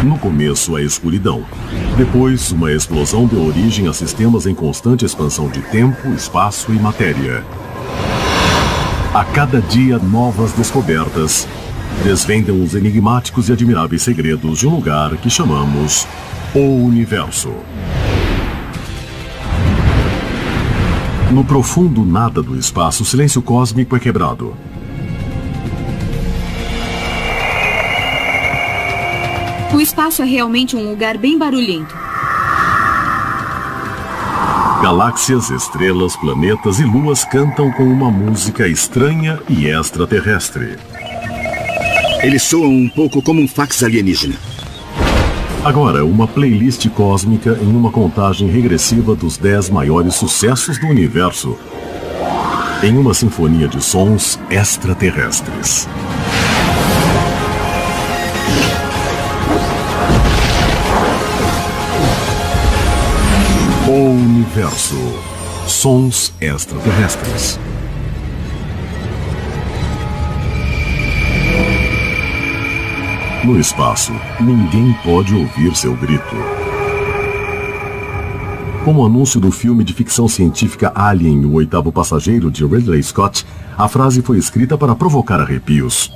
No começo, a escuridão. Depois, uma explosão deu origem a sistemas em constante expansão de tempo, espaço e matéria. A cada dia, novas descobertas desvendam os enigmáticos e admiráveis segredos de um lugar que chamamos o Universo. No profundo nada do espaço, o silêncio cósmico é quebrado. O espaço é realmente um lugar bem barulhento. Galáxias, estrelas, planetas e luas cantam com uma música estranha e extraterrestre. Eles soam um pouco como um fax alienígena. Agora, uma playlist cósmica em uma contagem regressiva dos 10 maiores sucessos do universo. Em uma sinfonia de sons extraterrestres. O Universo. Sons extraterrestres. No espaço, ninguém pode ouvir seu grito. Como o anúncio do filme de ficção científica Alien, o oitavo passageiro, de Ridley Scott, a frase foi escrita para provocar arrepios.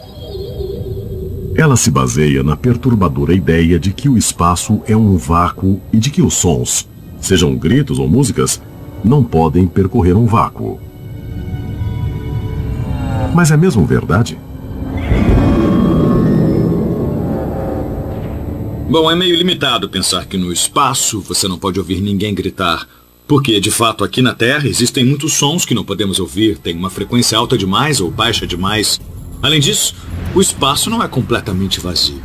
Ela se baseia na perturbadora ideia de que o espaço é um vácuo e de que os sons, sejam gritos ou músicas, não podem percorrer um vácuo. Mas é mesmo verdade? Bom, é meio limitado pensar que no espaço você não pode ouvir ninguém gritar. Porque, de fato, aqui na Terra existem muitos sons que não podemos ouvir, tem uma frequência alta demais ou baixa demais. Além disso, o espaço não é completamente vazio.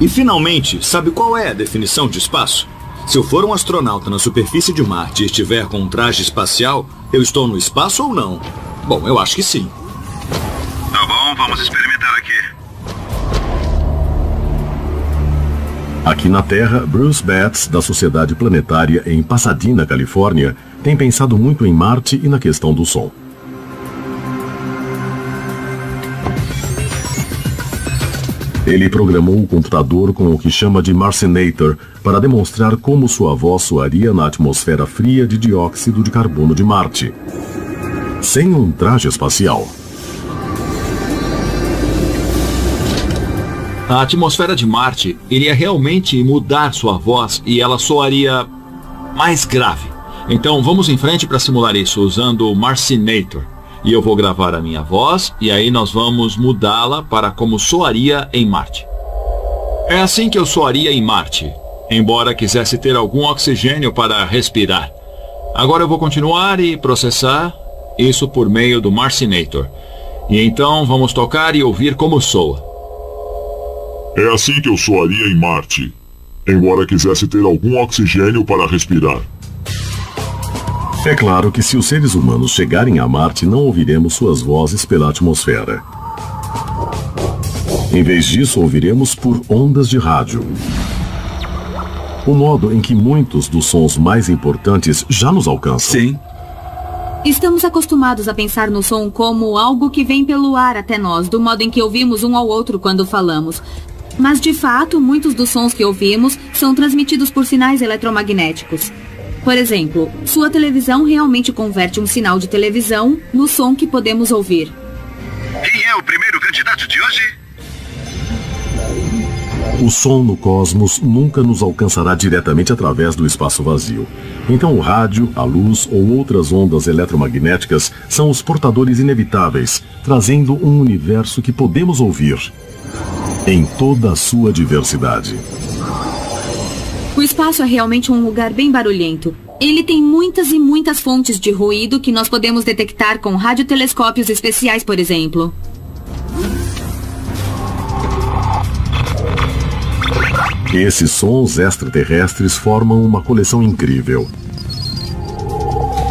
E, finalmente, sabe qual é a definição de espaço? Se eu for um astronauta na superfície de Marte e estiver com um traje espacial, eu estou no espaço ou não? Bom, eu acho que sim. Tá bom, vamos experimentar aqui. Aqui na Terra, Bruce Betts, da Sociedade Planetária em Pasadena, Califórnia, tem pensado muito em Marte e na questão do som. Ele programou o computador com o que chama de Marcinator para demonstrar como sua voz soaria na atmosfera fria de dióxido de carbono de Marte, sem um traje espacial. A atmosfera de Marte iria realmente mudar sua voz e ela soaria mais grave. Então vamos em frente para simular isso usando o Marcinator. E eu vou gravar a minha voz e aí nós vamos mudá-la para como soaria em Marte. É assim que eu soaria em Marte, embora quisesse ter algum oxigênio para respirar. Agora eu vou continuar e processar isso por meio do Marcinator. E então vamos tocar e ouvir como soa. É assim que eu soaria em Marte, embora quisesse ter algum oxigênio para respirar. É claro que se os seres humanos chegarem a Marte, não ouviremos suas vozes pela atmosfera. Em vez disso, ouviremos por ondas de rádio. O modo em que muitos dos sons mais importantes já nos alcançam. Sim. Estamos acostumados a pensar no som como algo que vem pelo ar até nós, do modo em que ouvimos um ao outro quando falamos. Mas, de fato, muitos dos sons que ouvimos são transmitidos por sinais eletromagnéticos. Por exemplo, sua televisão realmente converte um sinal de televisão no som que podemos ouvir. Quem é o primeiro candidato de hoje? O som no cosmos nunca nos alcançará diretamente através do espaço vazio. Então o rádio, a luz ou outras ondas eletromagnéticas são os portadores inevitáveis, trazendo um universo que podemos ouvir em toda a sua diversidade. O espaço é realmente um lugar bem barulhento. Ele tem muitas e muitas fontes de ruído que nós podemos detectar com radiotelescópios especiais, por exemplo. Esses sons extraterrestres formam uma coleção incrível.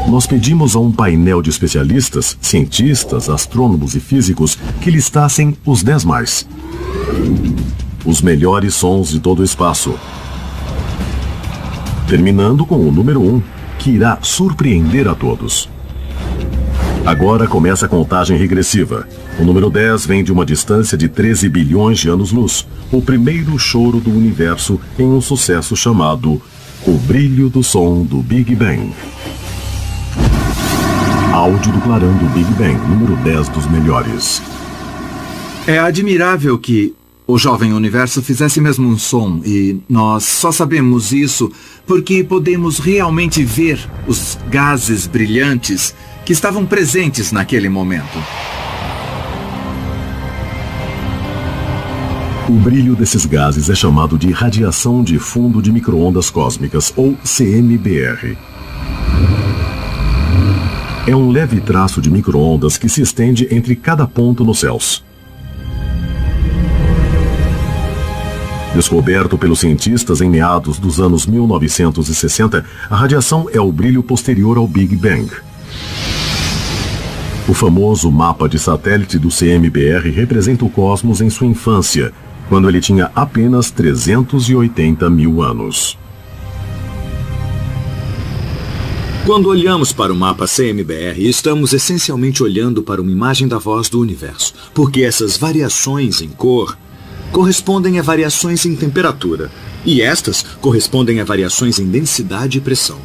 Nós pedimos a um painel de especialistas, cientistas, astrônomos e físicos que listassem os 10 mais. Os melhores sons de todo o espaço. Terminando com o número 1, que irá surpreender a todos. Agora começa a contagem regressiva. O número 10 vem de uma distância de 13 bilhões de anos-luz. O primeiro choro do universo em um sucesso chamado O Brilho do Som do Big Bang. Áudio do clarão do Big Bang, número 10 dos melhores. É admirável que o jovem universo fizesse mesmo um som, e nós só sabemos isso porque podemos realmente ver os gases brilhantes que estavam presentes naquele momento. O brilho desses gases é chamado de radiação de fundo de micro-ondas cósmicas, ou CMBR. É um leve traço de micro-ondas que se estende entre cada ponto nos céus. Descoberto pelos cientistas em meados dos anos 1960, a radiação é o brilho posterior ao Big Bang. O famoso mapa de satélite do CMBR representa o cosmos em sua infância, quando ele tinha apenas 380 mil anos. Quando olhamos para o mapa CMBR, estamos essencialmente olhando para uma imagem da voz do universo, porque essas variações em cor correspondem a variações em temperatura, e estas correspondem a variações em densidade e pressão.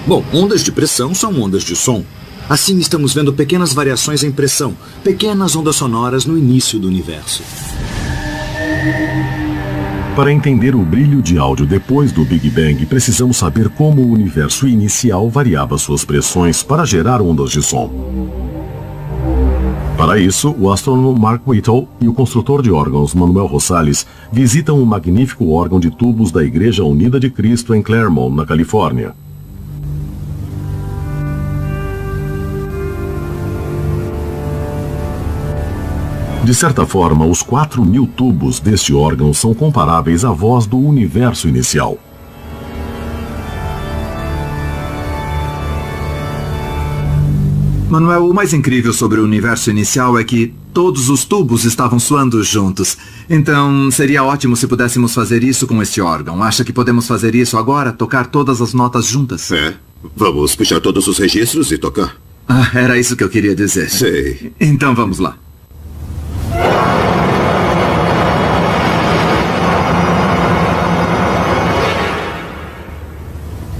Bom, ondas de pressão são ondas de som. Assim, estamos vendo pequenas variações em pressão, pequenas ondas sonoras no início do universo. Para entender o brilho de áudio depois do Big Bang, precisamos saber como o universo inicial variava suas pressões para gerar ondas de som. Para isso, o astrônomo Mark Whittle e o construtor de órgãos Manuel Rosales visitam o magnífico órgão de tubos da Igreja Unida de Cristo em Claremont, na Califórnia. De certa forma, os 4.000 tubos deste órgão são comparáveis à voz do universo inicial. Manuel, o mais incrível sobre o universo inicial é que todos os tubos estavam soando juntos. Então, seria ótimo se pudéssemos fazer isso com este órgão. Acha que podemos fazer isso agora? Tocar todas as notas juntas? É. Vamos puxar todos os registros e tocar. Ah, era isso que eu queria dizer. Sei. Então vamos lá.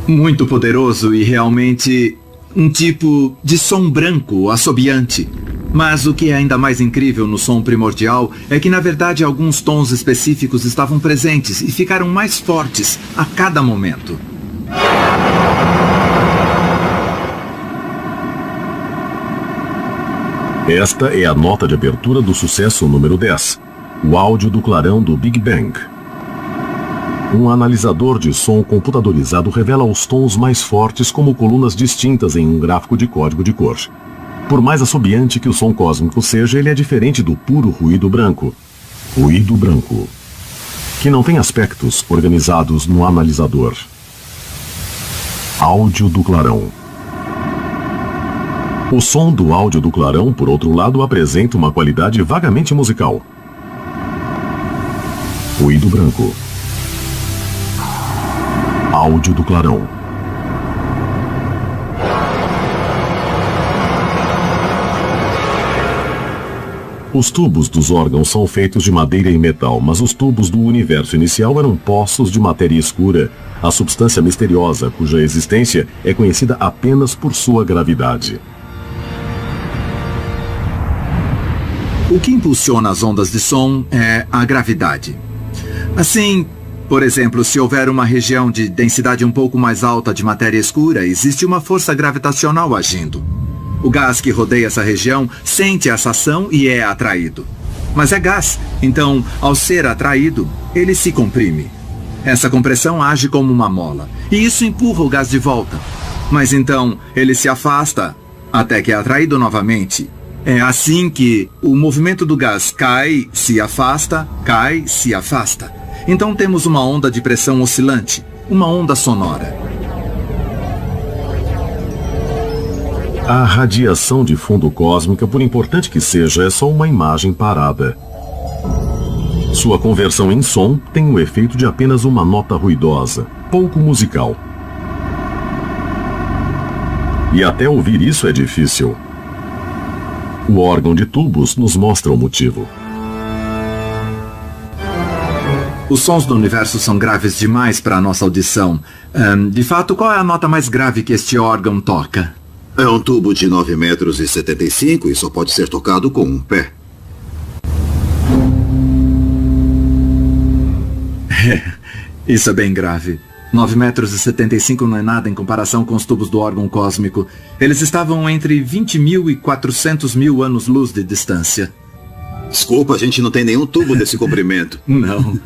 Muito poderoso e realmente um tipo de som branco, assobiante. Mas o que é ainda mais incrível no som primordial é que, na verdade, alguns tons específicos estavam presentes e ficaram mais fortes a cada momento. Esta é a nota de abertura do sucesso número 10, o áudio do clarão do Big Bang. Um analisador de som computadorizado revela os tons mais fortes como colunas distintas em um gráfico de código de cor. Por mais assobiante que o som cósmico seja, ele é diferente do puro ruído branco. Ruído branco, que não tem aspectos organizados no analisador. Áudio do clarão. O som do áudio do clarão, por outro lado, apresenta uma qualidade vagamente musical. Ruído branco. Áudio do clarão. Os tubos dos órgãos são feitos de madeira e metal, mas os tubos do universo inicial eram poços de matéria escura, a substância misteriosa cuja existência é conhecida apenas por sua gravidade. O que impulsiona as ondas de som é a gravidade. Assim, por exemplo, se houver uma região de densidade um pouco mais alta de matéria escura, existe uma força gravitacional agindo. O gás que rodeia essa região sente essa ação e é atraído. Mas é gás, então, ao ser atraído, ele se comprime. Essa compressão age como uma mola, e isso empurra o gás de volta. Mas então, ele se afasta, até que é atraído novamente. É assim que o movimento do gás cai, se afasta, cai, se afasta. Então temos uma onda de pressão oscilante, uma onda sonora. A radiação de fundo cósmica, por importante que seja, é só uma imagem parada. Sua conversão em som tem o efeito de apenas uma nota ruidosa, pouco musical. E até ouvir isso é difícil. O órgão de tubos nos mostra o motivo. Os sons do universo são graves demais para a nossa audição. De fato, qual é a nota mais grave que este órgão toca? É um tubo de 9,75 metros e só pode ser tocado com um pé. Isso é bem grave. 9,75 metros não é nada em comparação com os tubos do órgão cósmico. Eles estavam entre 20.000 e 400.000 anos-luz de distância. Desculpa, a gente não tem nenhum tubo desse comprimento. Não.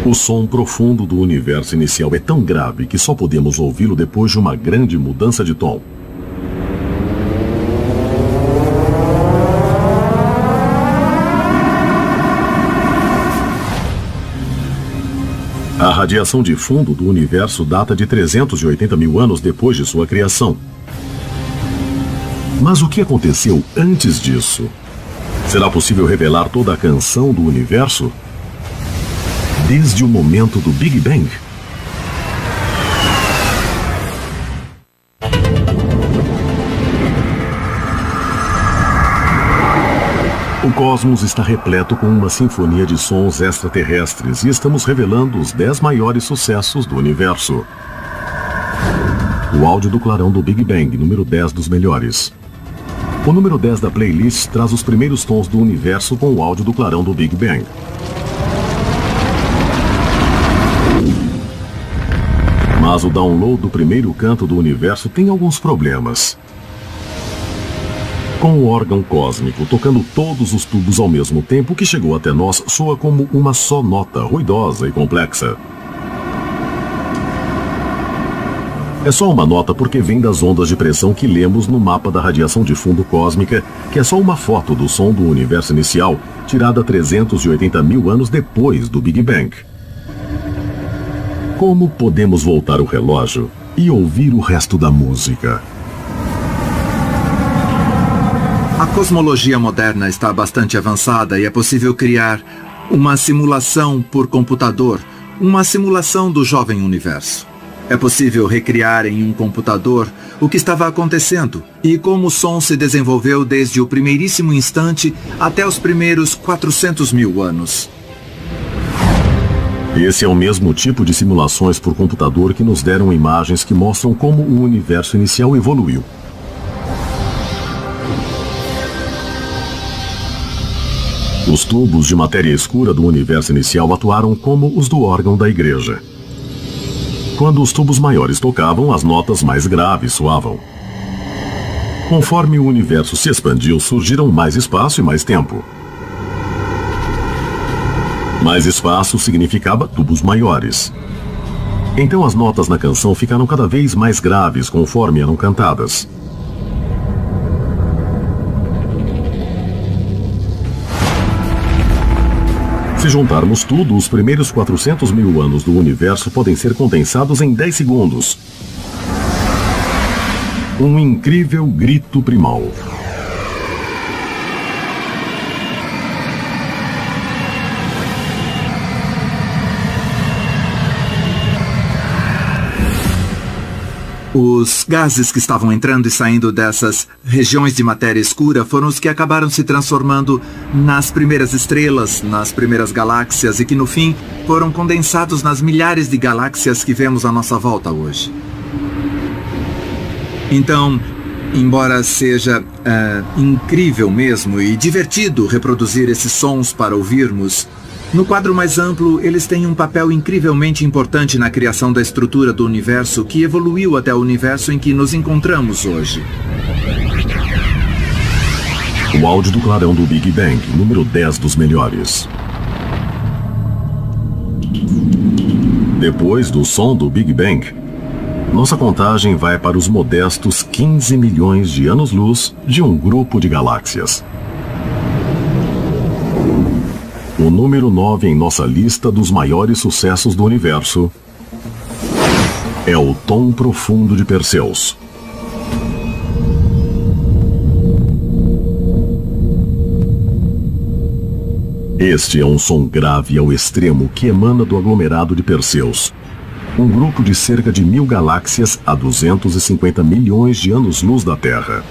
O som profundo do universo inicial é tão grave que só podemos ouvi-lo depois de uma grande mudança de tom. A radiação de fundo do universo data de 380 mil anos depois de sua criação. Mas o que aconteceu antes disso? Será possível revelar toda a canção do universo? Desde o momento do Big Bang? O cosmos está repleto com uma sinfonia de sons extraterrestres e estamos revelando os 10 maiores sucessos do universo. O áudio do clarão do Big Bang, número 10 dos melhores. O número 10 da playlist traz os primeiros tons do universo com o áudio do clarão do Big Bang. Mas o download do primeiro canto do universo tem alguns problemas. Com o órgão cósmico tocando todos os tubos ao mesmo tempo, o que chegou até nós soa como uma só nota, ruidosa e complexa. É só uma nota porque vem das ondas de pressão que lemos no mapa da radiação de fundo cósmica, que é só uma foto do som do universo inicial, tirada 380 mil anos depois do Big Bang. Como podemos voltar o relógio e ouvir o resto da música? A cosmologia moderna está bastante avançada e é possível criar uma simulação por computador, uma simulação do jovem universo. É possível recriar em um computador o que estava acontecendo e como o som se desenvolveu desde o primeiríssimo instante até os primeiros 400 mil anos. Esse é o mesmo tipo de simulações por computador que nos deram imagens que mostram como o universo inicial evoluiu. Os tubos de matéria escura do universo inicial atuaram como os do órgão da igreja. Quando os tubos maiores tocavam, as notas mais graves soavam. Conforme o universo se expandiu, surgiram mais espaço e mais tempo. Mais espaço significava tubos maiores. Então as notas na canção ficaram cada vez mais graves conforme eram cantadas. Se juntarmos tudo, os primeiros 400 mil anos do universo podem ser condensados em 10 segundos. Um incrível grito primal. Os gases que estavam entrando e saindo dessas regiões de matéria escura foram os que acabaram se transformando nas primeiras estrelas, nas primeiras galáxias e que no fim foram condensados nas milhares de galáxias que vemos à nossa volta hoje. Então, embora seja incrível mesmo e divertido reproduzir esses sons para ouvirmos, no quadro mais amplo, eles têm um papel incrivelmente importante na criação da estrutura do universo que evoluiu até o universo em que nos encontramos hoje. O áudio do clarão do Big Bang, número 10 dos melhores. Depois do som do Big Bang, nossa contagem vai para os modestos 15 milhões de anos-luz de um grupo de galáxias. O número 9 em nossa lista dos maiores sucessos do universo é o tom profundo de Perseus. Este é um som grave ao extremo que emana do aglomerado de Perseus. um grupo de cerca de 1000 galáxias a 250 milhões de anos-luz da Terra.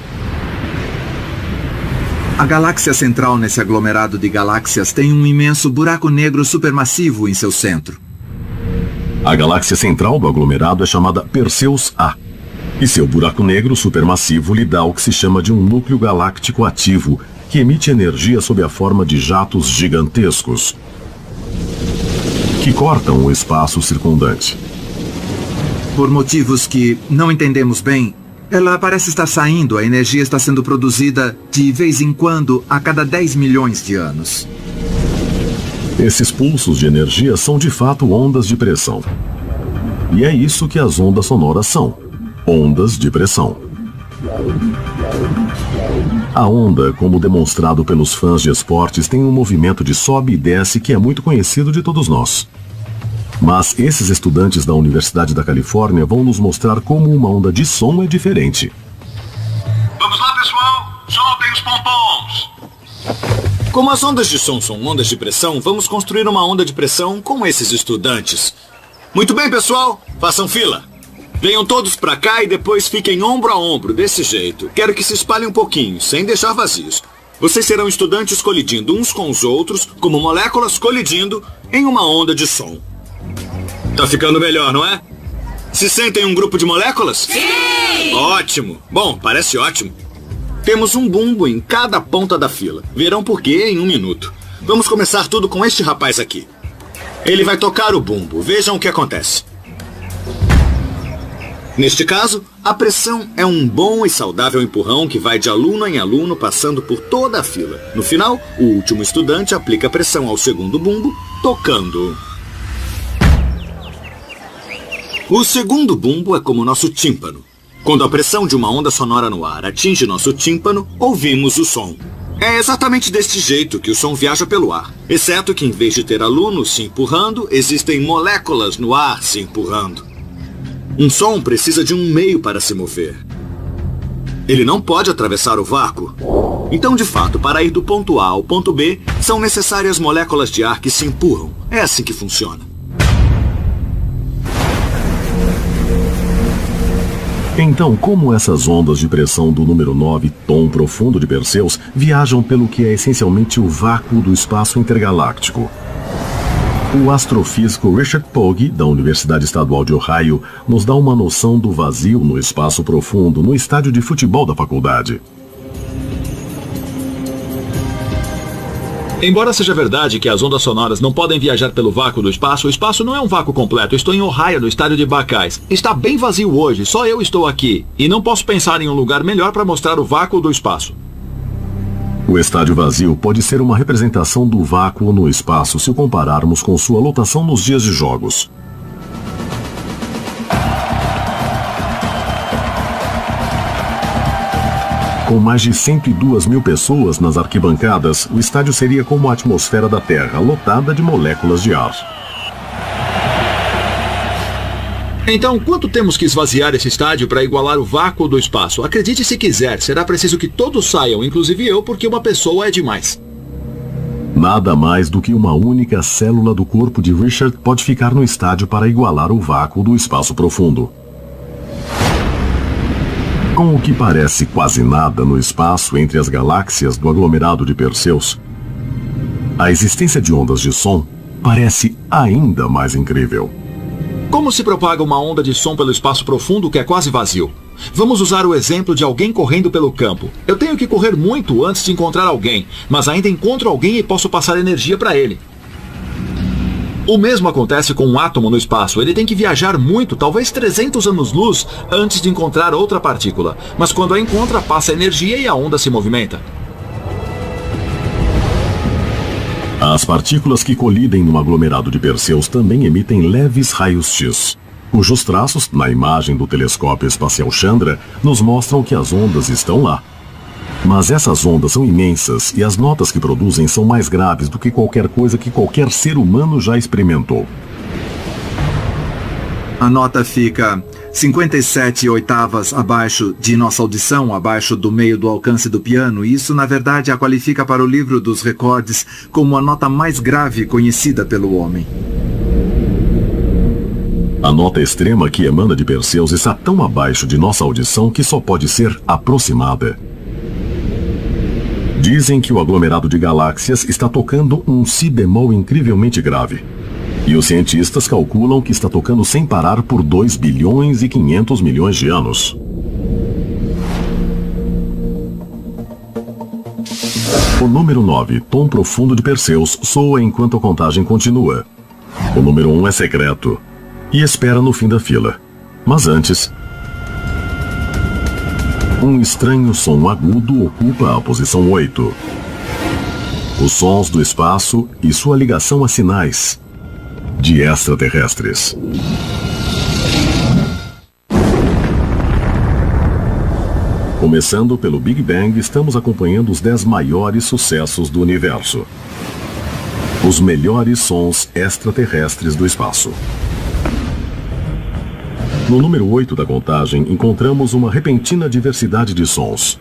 A galáxia central nesse aglomerado de galáxias tem um imenso buraco negro supermassivo em seu centro. A galáxia central do aglomerado é chamada Perseus A. E seu buraco negro supermassivo lhe dá o que se chama de um núcleo galáctico ativo, que emite energia sob a forma de jatos gigantescos, que cortam o espaço circundante. Por motivos que não entendemos bem, ela parece estar saindo, a energia está sendo produzida de vez em quando a cada 10 milhões de anos. Esses pulsos de energia são de fato ondas de pressão. E é isso que as ondas sonoras são: ondas de pressão. A onda, como demonstrado pelos fãs de esportes, tem um movimento de sobe e desce que é muito conhecido de todos nós. Mas esses estudantes da Universidade da Califórnia vão nos mostrar como uma onda de som é diferente. Vamos lá, pessoal. Soltem os pompons. Como as ondas de som são ondas de pressão, vamos construir uma onda de pressão com esses estudantes. Muito bem, pessoal. Façam fila. Venham todos pra cá e depois fiquem ombro a ombro, desse jeito. Quero que se espalhem um pouquinho, sem deixar vazios. Vocês serão estudantes colidindo uns com os outros, como moléculas colidindo em uma onda de som. Tá ficando melhor, não é? Se sentem um grupo de moléculas? Sim! Ótimo. Bom, parece ótimo. Temos um bumbo em cada ponta da fila. Verão por quê em 1 minuto. Vamos começar tudo com este rapaz aqui. Ele vai tocar o bumbo. Vejam o que acontece. Neste caso, a pressão é um bom e saudável empurrão que vai de aluno em aluno, passando por toda a fila. No final, o último estudante aplica pressão ao segundo bumbo, tocando. O segundo bumbo é como nosso tímpano. Quando a pressão de uma onda sonora no ar atinge nosso tímpano, ouvimos o som. É exatamente deste jeito que o som viaja pelo ar, exceto que em vez de ter alunos se empurrando, existem moléculas no ar se empurrando. Um som precisa de um meio para se mover. Ele não pode atravessar o vácuo. Então, de fato, para ir do ponto A ao ponto B, são necessárias moléculas de ar que se empurram. É assim que funciona. Então, como essas ondas de pressão do número 9, tom profundo de Perseus, viajam pelo que é essencialmente o vácuo do espaço intergaláctico? O astrofísico Richard Pogge, da Universidade Estadual de Ohio, nos dá uma noção do vazio no espaço profundo no estádio de futebol da faculdade. Embora seja verdade que as ondas sonoras não podem viajar pelo vácuo do espaço, o espaço não é um vácuo completo. Eu estou em Ohio, no estádio de Buckeyes. Está bem vazio hoje, só eu estou aqui. E não posso pensar em um lugar melhor para mostrar o vácuo do espaço. O estádio vazio pode ser uma representação do vácuo no espaço se o compararmos com sua lotação nos dias de jogos. Com mais de 102 mil pessoas nas arquibancadas, o estádio seria como a atmosfera da Terra, lotada de moléculas de ar. Então, quanto temos que esvaziar esse estádio para igualar o vácuo do espaço? Acredite se quiser, será preciso que todos saiam, inclusive eu, porque uma pessoa é demais. Nada mais do que uma única célula do corpo de Richard pode ficar no estádio para igualar o vácuo do espaço profundo. Com o que parece quase nada no espaço entre as galáxias do aglomerado de Perseus, a existência de ondas de som parece ainda mais incrível. Como se propaga uma onda de som pelo espaço profundo que é quase vazio? Vamos usar o exemplo de alguém correndo pelo campo. Eu tenho que correr muito antes de encontrar alguém, mas ainda encontro alguém e posso passar energia para ele. O mesmo acontece com um átomo no espaço. Ele tem que viajar muito, talvez 300 anos-luz, antes de encontrar outra partícula. Mas quando a encontra, passa energia e a onda se movimenta. As partículas que colidem no aglomerado de Perseus também emitem leves raios-x, cujos traços, na imagem do telescópio espacial Chandra, nos mostram que as ondas estão lá. Mas essas ondas são imensas e as notas que produzem são mais graves do que qualquer coisa que qualquer ser humano já experimentou. A nota fica 57 oitavas abaixo de nossa audição, abaixo do meio do alcance do piano, e isso, na verdade, a qualifica para o livro dos recordes como a nota mais grave conhecida pelo homem. A nota extrema que emana de Perseus está tão abaixo de nossa audição que só pode ser aproximada. Dizem que o aglomerado de galáxias está tocando um si bemol incrivelmente grave. E os cientistas calculam que está tocando sem parar por 2 bilhões e 500 milhões de anos. O número 9, tom profundo de Perseus, soa enquanto a contagem continua. O número 1 é secreto e espera no fim da fila. Mas antes, um estranho som agudo ocupa a posição 8. Os sons do espaço e sua ligação a sinais de extraterrestres. Começando pelo Big Bang, estamos acompanhando os 10 maiores sucessos do universo. Os melhores sons extraterrestres do espaço. No número 8 da contagem, encontramos uma repentina diversidade de sons.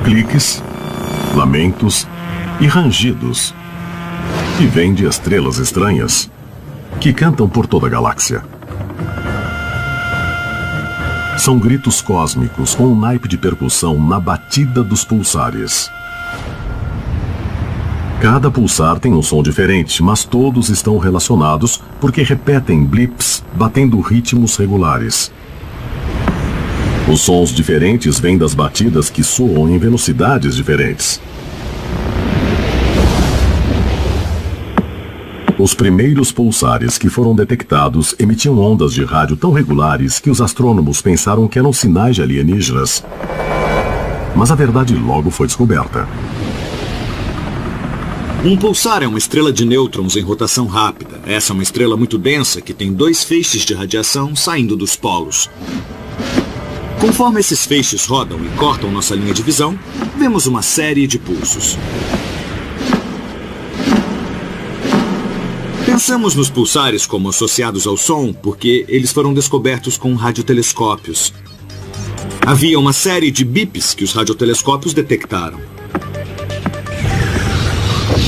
Cliques, lamentos e rangidos, que vêm de estrelas estranhas, que cantam por toda a galáxia. São gritos cósmicos com um naipe de percussão na batida dos pulsares. Cada pulsar tem um som diferente, mas todos estão relacionados porque repetem blips batendo ritmos regulares. Os sons diferentes vêm das batidas que soam em velocidades diferentes. Os primeiros pulsares que foram detectados emitiam ondas de rádio tão regulares que os astrônomos pensaram que eram sinais de alienígenas. Mas a verdade logo foi descoberta. Um pulsar é uma estrela de nêutrons em rotação rápida. Essa é uma estrela muito densa que tem 2 feixes de radiação saindo dos polos. Conforme esses feixes rodam e cortam nossa linha de visão, vemos uma série de pulsos. Pensamos nos pulsares como associados ao som porque eles foram descobertos com radiotelescópios. Havia uma série de bips que os radiotelescópios detectaram.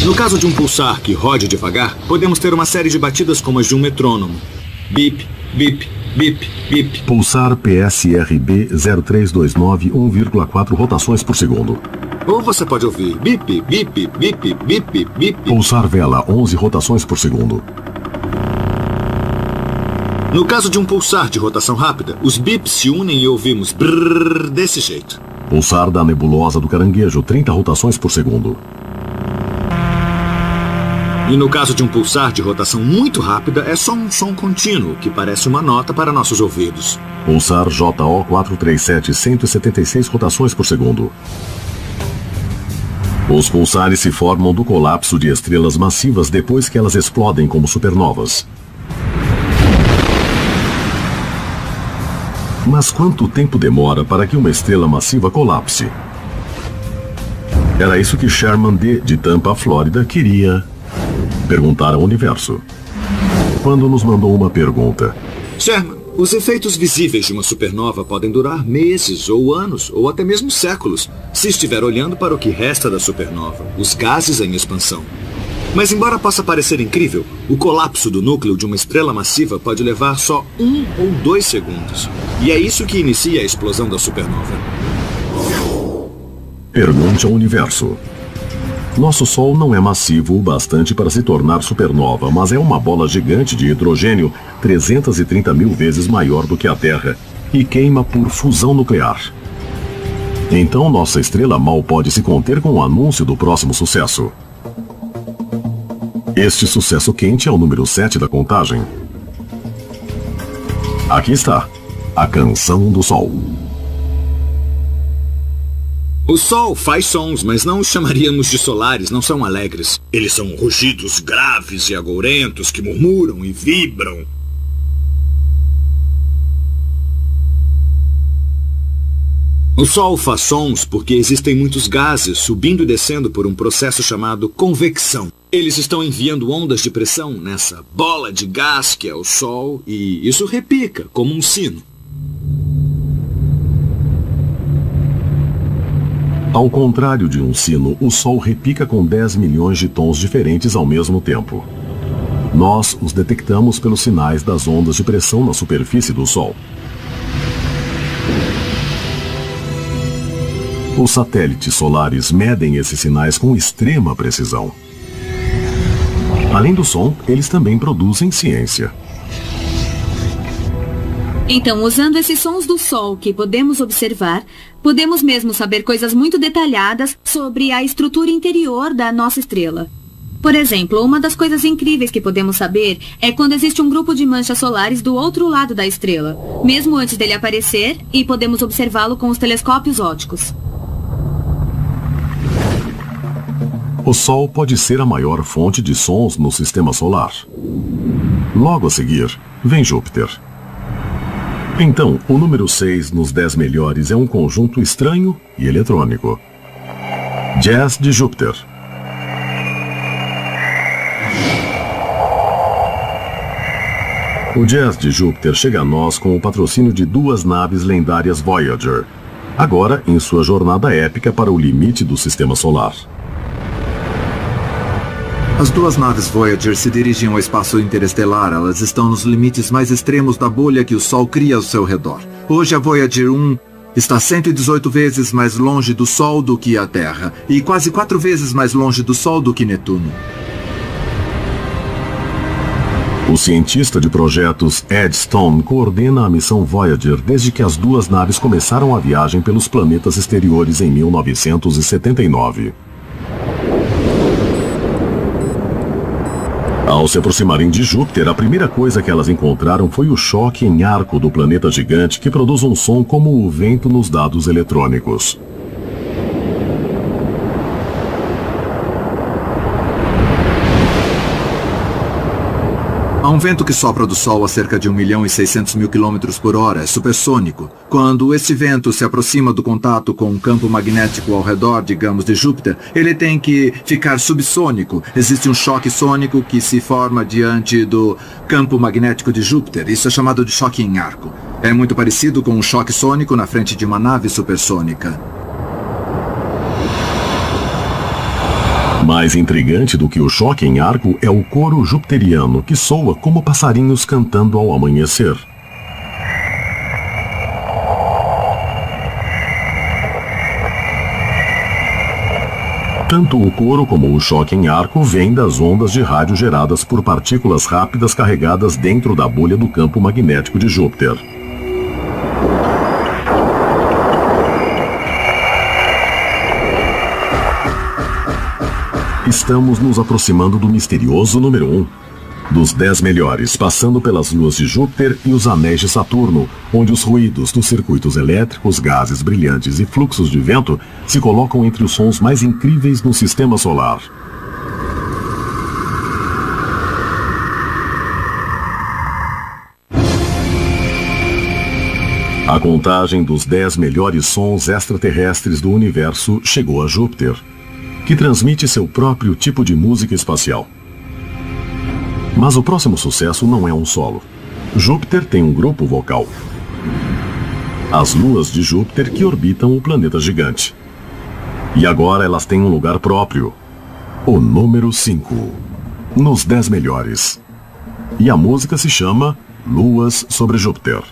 No caso de um pulsar que rode devagar, podemos ter uma série de batidas como as de um metrônomo. Bip, bip, bip, bip. Pulsar PSRB 0329 1,4 rotações por segundo. Ou você pode ouvir bip, bip, bip, bip, bip. Pulsar vela 11 rotações por segundo. No caso de um pulsar de rotação rápida, os bips se unem e ouvimos brrr desse jeito. Pulsar da nebulosa do caranguejo 30 rotações por segundo. E no caso de um pulsar de rotação muito rápida, é só um som contínuo, que parece uma nota para nossos ouvidos. Pulsar JO 437 176 rotações por segundo. Os pulsares se formam do colapso de estrelas massivas depois que elas explodem como supernovas. Mas quanto tempo demora para que uma estrela massiva colapse? Era isso que Sherman D., de Tampa, Flórida, queria perguntar ao universo, quando nos mandou uma pergunta. Sherman, os efeitos visíveis de uma supernova podem durar meses, ou anos, ou até mesmo séculos, se estiver olhando para o que resta da supernova, os gases em expansão. Mas embora possa parecer incrível, o colapso do núcleo de uma estrela massiva pode levar só 1 ou 2 segundos. E é isso que inicia a explosão da supernova. Pergunte ao universo. Nosso Sol não é massivo o bastante para se tornar supernova, mas é uma bola gigante de hidrogênio 330 mil vezes maior do que a Terra e queima por fusão nuclear. Então nossa estrela mal pode se conter com o anúncio do próximo sucesso. Este sucesso quente é o número 7 da contagem. Aqui está, a Canção do Sol. O Sol faz sons, mas não os chamaríamos de solares, não são alegres. Eles são rugidos graves e agourentos que murmuram e vibram. O Sol faz sons porque existem muitos gases subindo e descendo por um processo chamado convecção. Eles estão enviando ondas de pressão nessa bola de gás que é o Sol e isso repica como um sino. Ao contrário de um sino, o Sol repica com 10 milhões de tons diferentes ao mesmo tempo. Nós os detectamos pelos sinais das ondas de pressão na superfície do Sol. Os satélites solares medem esses sinais com extrema precisão. Além do som, eles também produzem ciência. Então, usando esses sons do Sol que podemos observar, podemos mesmo saber coisas muito detalhadas sobre a estrutura interior da nossa estrela. Por exemplo, uma das coisas incríveis que podemos saber é quando existe um grupo de manchas solares do outro lado da estrela, mesmo antes dele aparecer, e podemos observá-lo com os telescópios ópticos. O Sol pode ser a maior fonte de sons no sistema solar. Logo a seguir, vem Júpiter. Então, o número 6 nos 10 melhores é um conjunto estranho e eletrônico. Jazz de Júpiter. O Jazz de Júpiter chega a nós com o patrocínio de 2 naves lendárias Voyager, agora em sua jornada épica para o limite do sistema solar. As 2 naves Voyager se dirigem ao espaço interestelar. Elas estão nos limites mais extremos da bolha que o Sol cria ao seu redor. Hoje a Voyager 1 está 118 vezes mais longe do Sol do que a Terra, e quase 4 vezes mais longe do Sol do que Netuno. O cientista de projetos Ed Stone coordena a missão Voyager desde que as 2 naves começaram a viagem pelos planetas exteriores em 1979. Ao se aproximarem de Júpiter, a primeira coisa que elas encontraram foi o choque em arco do planeta gigante, que produz um som como o vento nos dados eletrônicos. Há um vento que sopra do Sol a cerca de 1.600.000 km por hora, é supersônico. Quando esse vento se aproxima do contato com um campo magnético ao redor, digamos, de Júpiter, ele tem que ficar subsônico. Existe um choque sônico que se forma diante do campo magnético de Júpiter. Isso é chamado de choque em arco. É muito parecido com um choque sônico na frente de uma nave supersônica. Mais intrigante do que o choque em arco é o coro jupiteriano, que soa como passarinhos cantando ao amanhecer. Tanto o coro como o choque em arco vêm das ondas de rádio geradas por partículas rápidas carregadas dentro da bolha do campo magnético de Júpiter. Estamos nos aproximando do misterioso número 1, dos 10 melhores, passando pelas luas de Júpiter e os anéis de Saturno, onde os ruídos dos circuitos elétricos, gases brilhantes e fluxos de vento se colocam entre os sons mais incríveis no sistema solar. A contagem dos 10 melhores sons extraterrestres do universo chegou a Júpiter, que transmite seu próprio tipo de música espacial. Mas o próximo sucesso não é um solo. Júpiter tem um grupo vocal. As luas de Júpiter que orbitam o planeta gigante. E agora elas têm um lugar próprio. O número 5. Nos 10 melhores. E a música se chama Luas sobre Júpiter.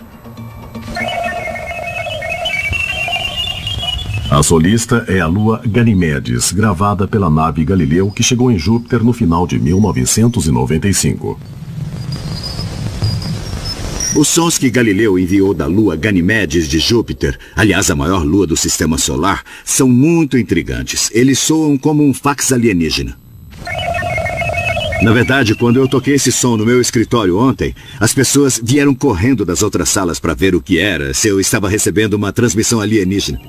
A solista é a lua Ganimedes, gravada pela nave Galileu, que chegou em Júpiter no final de 1995. Os sons que Galileu enviou da lua Ganimedes de Júpiter, aliás a maior lua do sistema solar, são muito intrigantes. Eles soam como um fax alienígena. Na verdade, quando eu toquei esse som no meu escritório ontem, as pessoas vieram correndo das outras salas para ver o que era, se eu estava recebendo uma transmissão alienígena.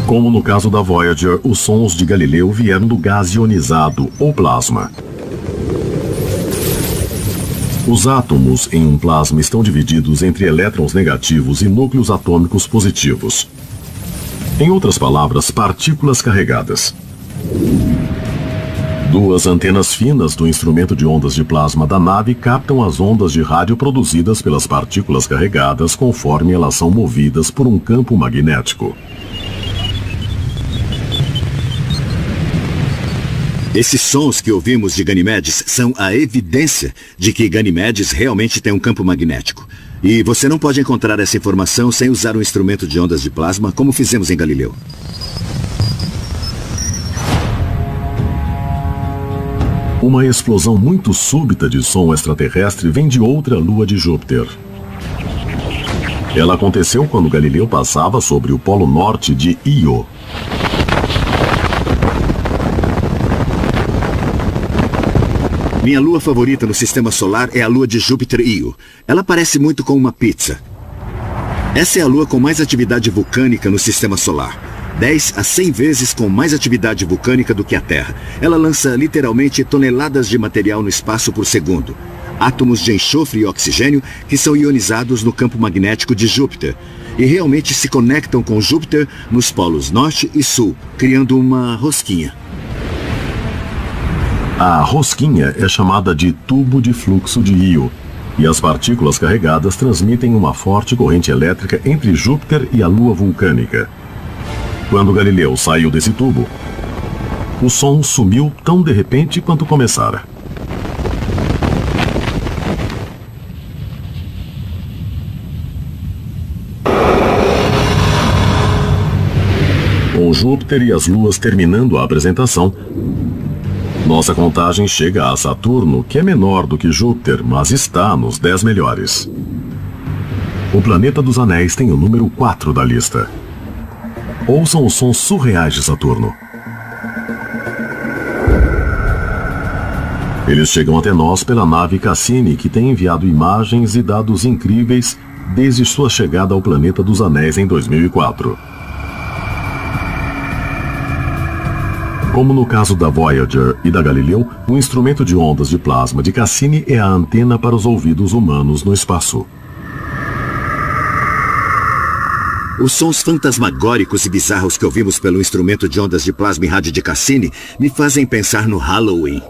Como no caso da Voyager, os sons de Galileu vieram do gás ionizado, ou plasma. Os átomos em um plasma estão divididos entre elétrons negativos e núcleos atômicos positivos. Em outras palavras, partículas carregadas. 2 antenas finas do instrumento de ondas de plasma da nave captam as ondas de rádio produzidas pelas partículas carregadas conforme elas são movidas por um campo magnético. Esses sons que ouvimos de Ganimedes são a evidência de que Ganimedes realmente tem um campo magnético. E você não pode encontrar essa informação sem usar um instrumento de ondas de plasma, como fizemos em Galileu. Uma explosão muito súbita de som extraterrestre vem de outra lua de Júpiter. Ela aconteceu quando Galileu passava sobre o polo norte de Io. Minha lua favorita no sistema solar é a lua de Júpiter Io. Ela parece muito com uma pizza. Essa é a lua com mais atividade vulcânica no sistema solar. 10 a 100 vezes com mais atividade vulcânica do que a Terra. Ela lança literalmente toneladas de material no espaço por segundo. Átomos de enxofre e oxigênio que são ionizados no campo magnético de Júpiter. E realmente se conectam com Júpiter nos polos norte e sul, criando uma rosquinha. A rosquinha é chamada de tubo de fluxo de Io. E as partículas carregadas transmitem uma forte corrente elétrica entre Júpiter e a lua vulcânica. Quando Galileu saiu desse tubo, o som sumiu tão de repente quanto começara. Com Júpiter e as luas terminando a apresentação, nossa contagem chega a Saturno, que é menor do que Júpiter, mas está nos 10 melhores. O planeta dos anéis tem o número 4 da lista. Ouçam os sons surreais de Saturno. Eles chegam até nós pela nave Cassini, que tem enviado imagens e dados incríveis desde sua chegada ao planeta dos anéis em 2004. Como no caso da Voyager e da Galileu, o instrumento de ondas de plasma de Cassini é a antena para os ouvidos humanos no espaço. Os sons fantasmagóricos e bizarros que ouvimos pelo instrumento de ondas de plasma e rádio de Cassini me fazem pensar no Halloween.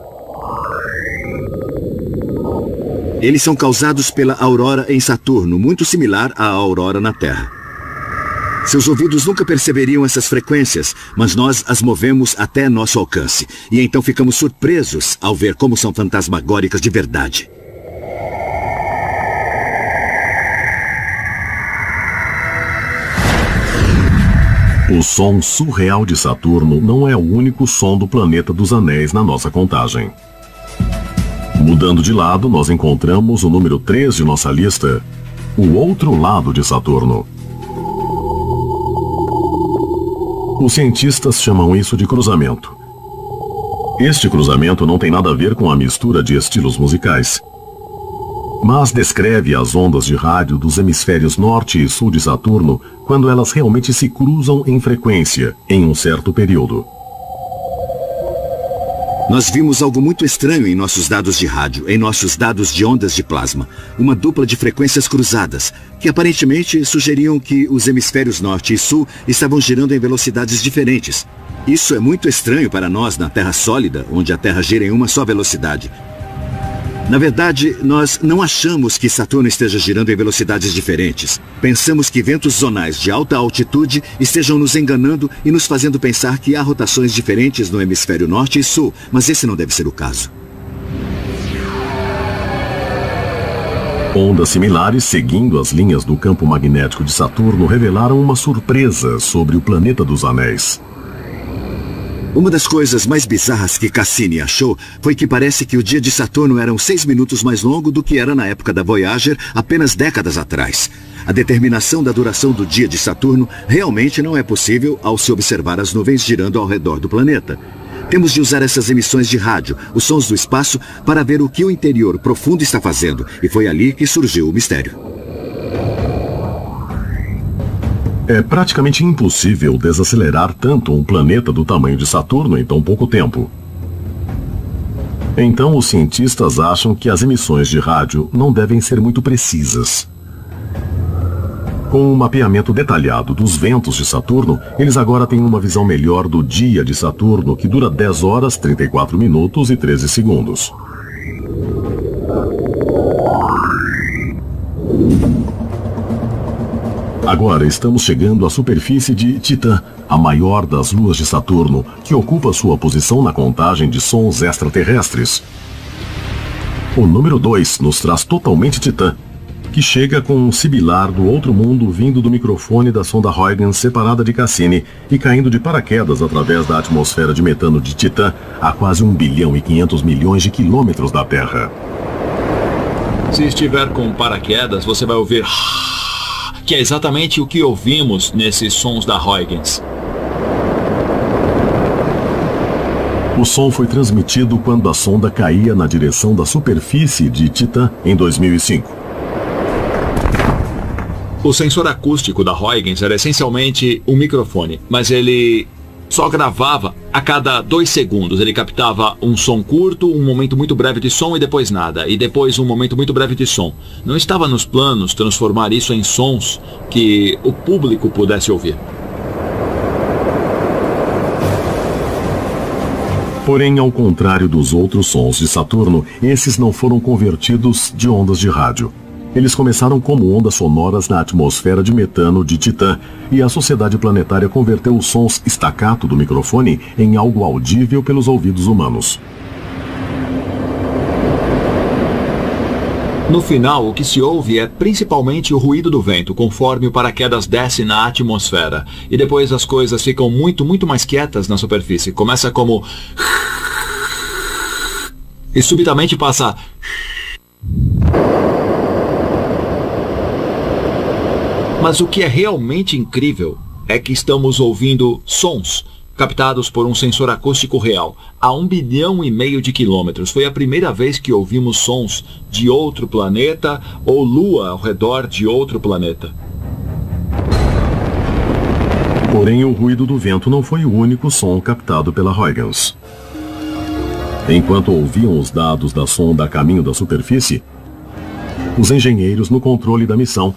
Eles são causados pela aurora em Saturno, muito similar à aurora na Terra. Seus ouvidos nunca perceberiam essas frequências, mas nós as movemos até nosso alcance. E então ficamos surpresos ao ver como são fantasmagóricas de verdade. O som surreal de Saturno não é o único som do planeta dos anéis na nossa contagem. Mudando de lado, nós encontramos o número 3 de nossa lista, o outro lado de Saturno. Os cientistas chamam isso de cruzamento. Este cruzamento não tem nada a ver com a mistura de estilos musicais, mas descreve as ondas de rádio dos hemisférios norte e sul de Saturno quando elas realmente se cruzam em frequência em um certo período. Nós vimos algo muito estranho em nossos dados de rádio, em nossos dados de ondas de plasma. Uma dupla de frequências cruzadas, que aparentemente sugeriam que os hemisférios norte e sul estavam girando em velocidades diferentes. Isso é muito estranho para nós na Terra sólida, onde a Terra gira em uma só velocidade. Na verdade, nós não achamos que Saturno esteja girando em velocidades diferentes. Pensamos que ventos zonais de alta altitude estejam nos enganando e nos fazendo pensar que há rotações diferentes no hemisfério norte e sul, mas esse não deve ser o caso. Ondas similares seguindo as linhas do campo magnético de Saturno revelaram uma surpresa sobre o planeta dos anéis. Uma das coisas mais bizarras que Cassini achou foi que parece que o dia de Saturno era 6 minutos mais longo do que era na época da Voyager, apenas décadas atrás. A determinação da duração do dia de Saturno realmente não é possível ao se observar as nuvens girando ao redor do planeta. Temos de usar essas emissões de rádio, os sons do espaço, para ver o que o interior profundo está fazendo, e foi ali que surgiu o mistério. É praticamente impossível desacelerar tanto um planeta do tamanho de Saturno em tão pouco tempo. Então, os cientistas acham que as emissões de rádio não devem ser muito precisas. Com um mapeamento detalhado dos ventos de Saturno, eles agora têm uma visão melhor do dia de Saturno, que dura 10 horas, 34 minutos e 13 segundos. Agora estamos chegando à superfície de Titã, a maior das luas de Saturno, que ocupa sua posição na contagem de sons extraterrestres. O número 2 nos traz totalmente Titã, que chega com um sibilar do outro mundo vindo do microfone da sonda Huygens separada de Cassini e caindo de paraquedas através da atmosfera de metano de Titã a quase 1 bilhão e 500 milhões de quilômetros da Terra. Se estiver com paraquedas, você vai ouvir que é exatamente o que ouvimos nesses sons da Huygens. O som foi transmitido quando a sonda caía na direção da superfície de Titã em 2005. O sensor acústico da Huygens era essencialmente um microfone, mas ele só gravava a cada 2 segundos. Ele captava um som curto, um momento muito breve de som e depois nada. E depois um momento muito breve de som. Não estava nos planos transformar isso em sons que o público pudesse ouvir. Porém, ao contrário dos outros sons de Saturno, esses não foram convertidos de ondas de rádio. Eles começaram como ondas sonoras na atmosfera de metano de Titã, e a Sociedade Planetária converteu os sons staccato do microfone em algo audível pelos ouvidos humanos. No final, o que se ouve é principalmente o ruído do vento, conforme o paraquedas desce na atmosfera. E depois as coisas ficam muito mais quietas na superfície. Começa como... e subitamente passa... Mas o que é realmente incrível é que estamos ouvindo sons captados por um sensor acústico real a 1,5 bilhão de quilômetros. Foi a primeira vez que ouvimos sons de outro planeta ou lua ao redor de outro planeta. Porém, o ruído do vento não foi o único som captado pela Huygens. Enquanto ouviam os dados da sonda a caminho da superfície, os engenheiros no controle da missão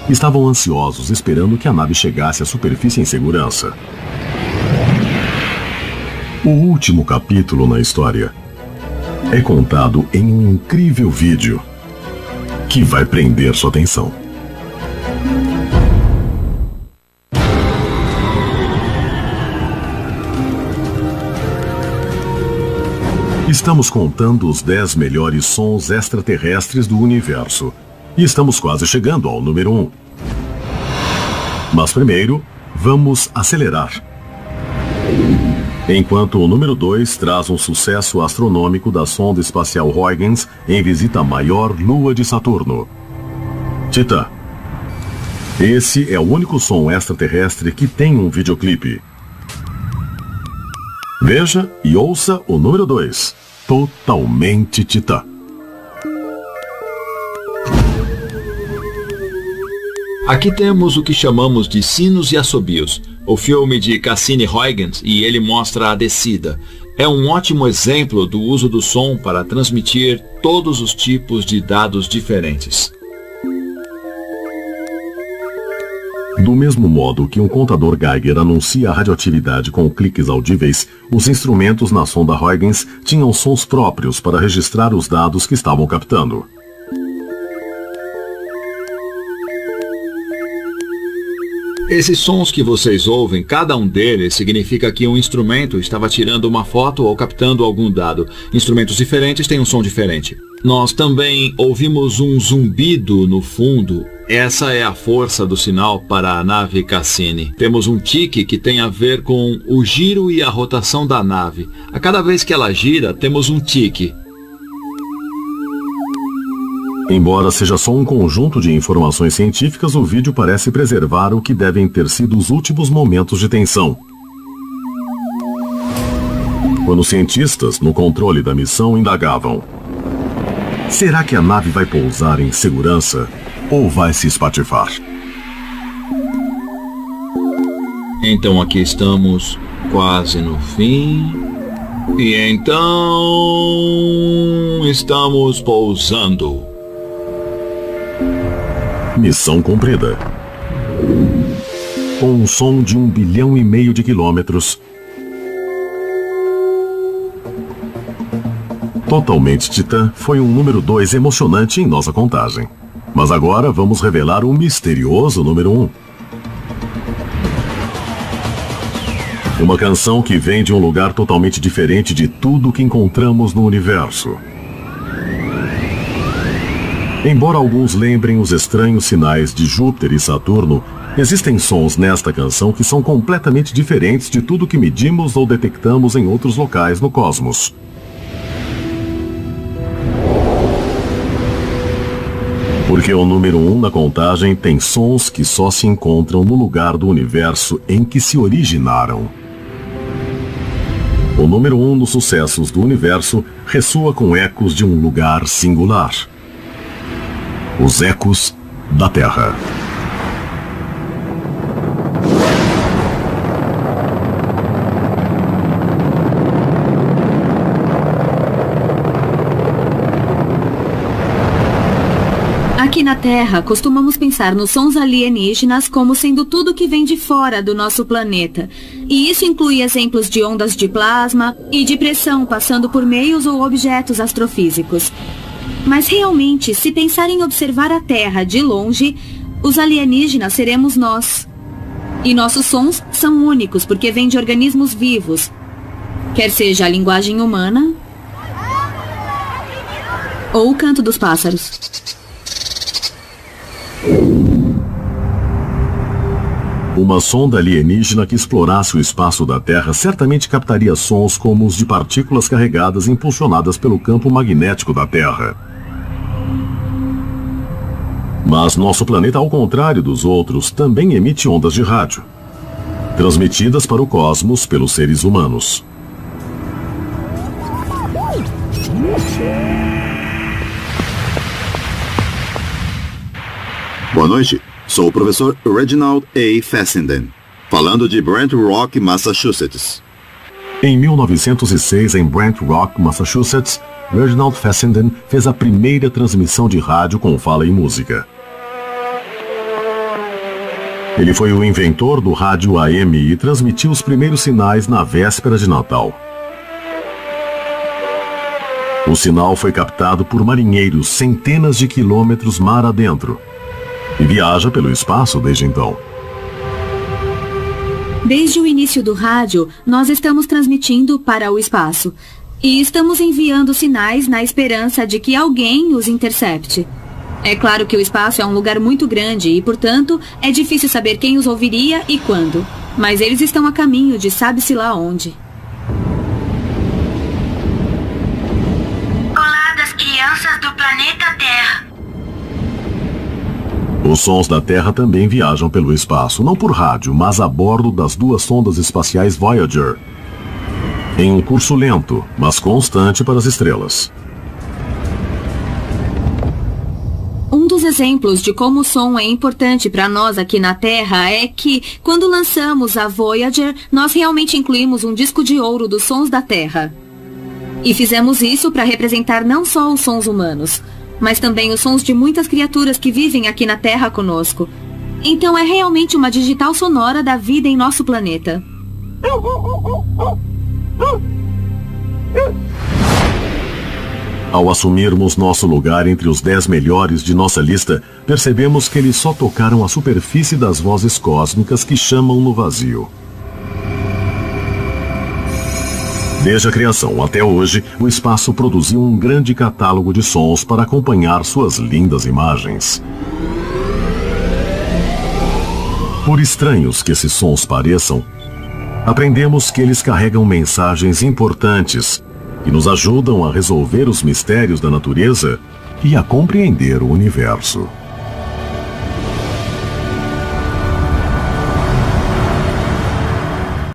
estavam ansiosos esperando que a nave chegasse à superfície em segurança. O último capítulo na história é contado em um incrível vídeo que vai prender sua atenção. Estamos contando os 10 melhores sons extraterrestres do universo. E estamos quase chegando ao número 1. Mas primeiro, vamos acelerar. Enquanto o número 2 traz um sucesso astronômico da sonda espacial Huygens em visita à maior lua de Saturno, Titã. Esse é o único som extraterrestre que tem um videoclipe. Veja e ouça o número 2, totalmente Titã. Aqui temos o que chamamos de sinos e assobios, o filme de Cassini-Huygens, e ele mostra a descida. É um ótimo exemplo do uso do som para transmitir todos os tipos de dados diferentes. Do mesmo modo que um contador Geiger anuncia a radioatividade com cliques audíveis, os instrumentos na sonda Huygens tinham sons próprios para registrar os dados que estavam captando. Esses sons que vocês ouvem, cada um deles significa que um instrumento estava tirando uma foto ou captando algum dado. Instrumentos diferentes têm um som diferente. Nós também ouvimos um zumbido no fundo. Essa é a força do sinal para a nave Cassini. Temos um tique que tem a ver com o giro e a rotação da nave. A cada vez que ela gira, temos um tique. Embora seja só um conjunto de informações científicas, o vídeo parece preservar o que devem ter sido os últimos momentos de tensão. Quando os cientistas, no controle da missão, indagavam: será que a nave vai pousar em segurança ou vai se espatifar? Então aqui estamos, quase no fim. E então estamos pousando. Missão cumprida. Com um som de 1,5 bilhão de quilômetros, totalmente Titã foi um número 2 emocionante em nossa contagem. Mas agora vamos revelar um misterioso número 1. Uma canção que vem de um lugar totalmente diferente de tudo que encontramos no universo. Embora alguns lembrem os estranhos sinais de Júpiter e Saturno, existem sons nesta canção que são completamente diferentes de tudo que medimos ou detectamos em outros locais no cosmos. Porque o número 1 na contagem tem sons que só se encontram no lugar do universo em que se originaram. O número 1 nos sucessos do universo ressoa com ecos de um lugar singular. Os ecos da Terra. Aqui na Terra, costumamos pensar nos sons alienígenas como sendo tudo que vem de fora do nosso planeta. E isso inclui exemplos de ondas de plasma e de pressão passando por meios ou objetos astrofísicos. Mas realmente, se pensar em observar a Terra de longe, os alienígenas seremos nós. E nossos sons são únicos porque vêm de organismos vivos. Quer seja a linguagem humana ou o canto dos pássaros. Uma sonda alienígena que explorasse o espaço da Terra certamente captaria sons como os de partículas carregadas impulsionadas pelo campo magnético da Terra. Mas nosso planeta, ao contrário dos outros, também emite ondas de rádio, transmitidas para o cosmos pelos seres humanos. Boa noite. Sou o professor Reginald A. Fessenden, falando de Brant Rock, Massachusetts. Em 1906, em Brant Rock, Massachusetts, Reginald Fessenden fez a primeira transmissão de rádio com fala e música. Ele foi o inventor do rádio AM e transmitiu os primeiros sinais na véspera de Natal. O sinal foi captado por marinheiros centenas de quilômetros mar adentro e viaja pelo espaço desde então. Desde o início do rádio, nós estamos transmitindo para o espaço e estamos enviando sinais na esperança de que alguém os intercepte. É claro que o espaço é um lugar muito grande e, portanto, é difícil saber quem os ouviria e quando. Mas eles estão a caminho de sabe-se lá onde. Olá das crianças do planeta Terra. Os sons da Terra também viajam pelo espaço, não por rádio, mas a bordo das duas sondas espaciais Voyager, em um curso lento, mas constante para as estrelas. Um dos exemplos de como o som é importante para nós aqui na Terra é que, quando lançamos a Voyager, nós realmente incluímos um disco de ouro dos sons da Terra. E fizemos isso para representar não só os sons humanos, mas também os sons de muitas criaturas que vivem aqui na Terra conosco. Então é realmente uma digital sonora da vida em nosso planeta. Ao assumirmos nosso lugar entre os 10 melhores de nossa lista, percebemos que eles só tocaram a superfície das vozes cósmicas que chamam no vazio. Desde a criação até hoje, o espaço produziu um grande catálogo de sons para acompanhar suas lindas imagens. Por estranhos que esses sons pareçam, aprendemos que eles carregam mensagens importantes que nos ajudam a resolver os mistérios da natureza e a compreender o universo.